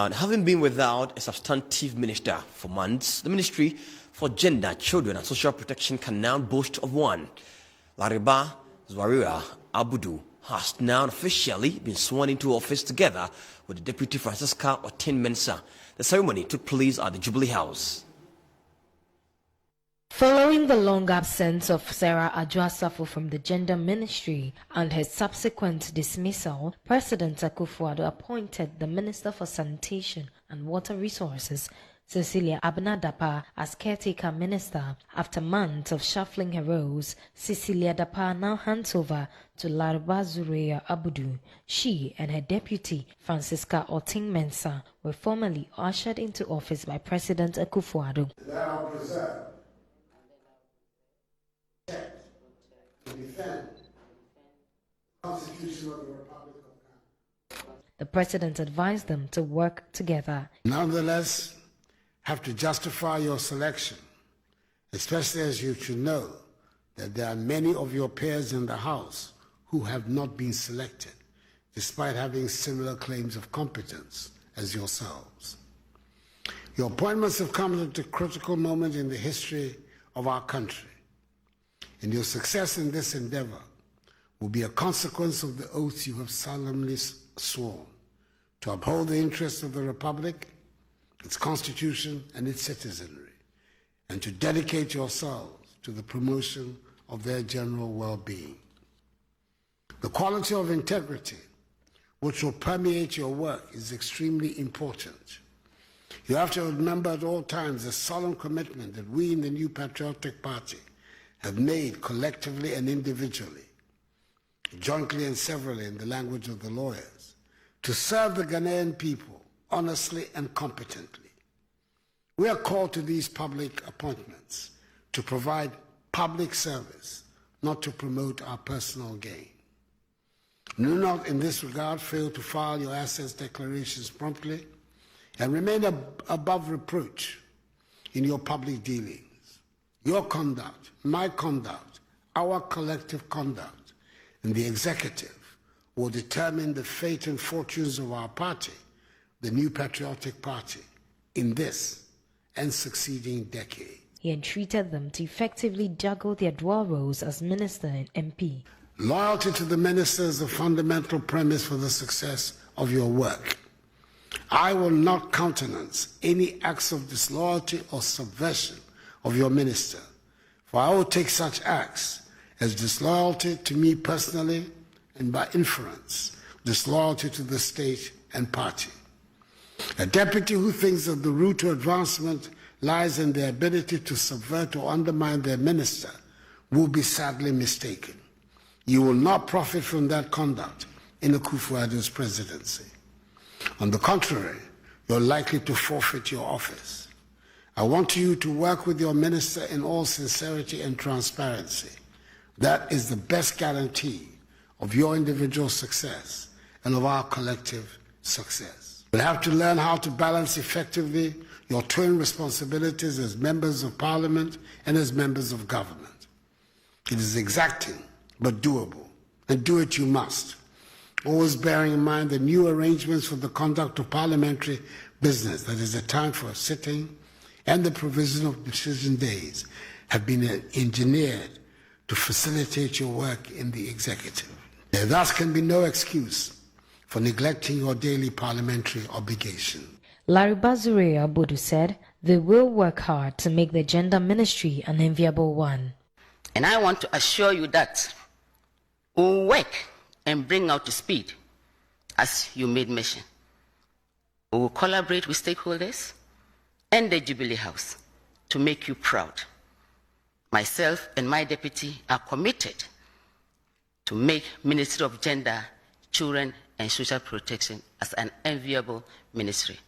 And having been without a substantive minister for months, the Ministry for Gender, Children and Social Protection can now boast of one. Lariba, Zuweira, Abudu has now officially been sworn into office together with the Deputy Francisca Oteng. The ceremony took place at the Jubilee House. Following the long absence of Sarah Adjoasafo from the Gender Ministry and her subsequent dismissal, President Akufo-Addo appointed the Minister for Sanitation and Water Resources, Cecilia Abna-Dapaah, as caretaker minister. After months of shuffling her roles, Cecilia Dapaah now hands over to Lariba Zuweira Abudu. She and her deputy, Francisca Oteng, were formally ushered into office by President Akufo-Addo. To defend the Constitution of the Republic of Ghana. The president advised them to work together. Nonetheless, have to justify your selection, especially as you should know that there are many of your peers in the House who have not been selected, despite having similar claims of competence as yourselves. Your appointments have come at a critical moment in the history of our country, and your success in this endeavor will be a consequence of the oaths you have solemnly sworn to uphold the interests of the Republic, its Constitution, and its citizenry, and to dedicate yourselves to the promotion of their general well-being. The quality of integrity which will permeate your work is extremely important. You have to remember at all times the solemn commitment that we in the New Patriotic Party have made collectively and individually, jointly and severally in the language of the lawyers, to serve the Ghanaian people honestly and competently. We are called to these public appointments to provide public service, not to promote our personal gain. Do not in this regard fail to file your assets declarations promptly and remain above reproach in your public dealings. Your conduct, my conduct, our collective conduct in the executive will determine the fate and fortunes of our party, the New Patriotic Party, in this and succeeding decades. He entreated them to effectively juggle their dual roles as minister and MP. Loyalty to the minister is the fundamental premise for the success of your work. I will not countenance any acts of disloyalty or subversion of your minister, for I will take such acts as disloyalty to me personally and by inference, disloyalty to the state and party. A deputy who thinks that the route to advancement lies in their ability to subvert or undermine their minister will be sadly mistaken. You will not profit from that conduct in Akufo-Addo's presidency. On the contrary, you're likely to forfeit your office. I want you to work with your minister in all sincerity and transparency. That is the best guarantee of your individual success and of our collective success. You'll have to learn how to balance effectively your twin responsibilities as members of parliament and as members of government. It is exacting, but doable, and do it you must, always bearing in mind the new arrangements for the conduct of parliamentary business, that is, the time for sitting and the provision of decision days, have been engineered to facilitate your work in the executive. There thus can be no excuse for neglecting your daily parliamentary obligation. Lariba Zuweira Abudu said they will work hard to make the gender ministry an enviable one. And I want to assure you that we will work and bring out to speed as you made mention. We will collaborate with stakeholders and the Jubilee House to make you proud. Myself and my deputy are committed to make Ministry of Gender, Children and Social Protection as an enviable ministry.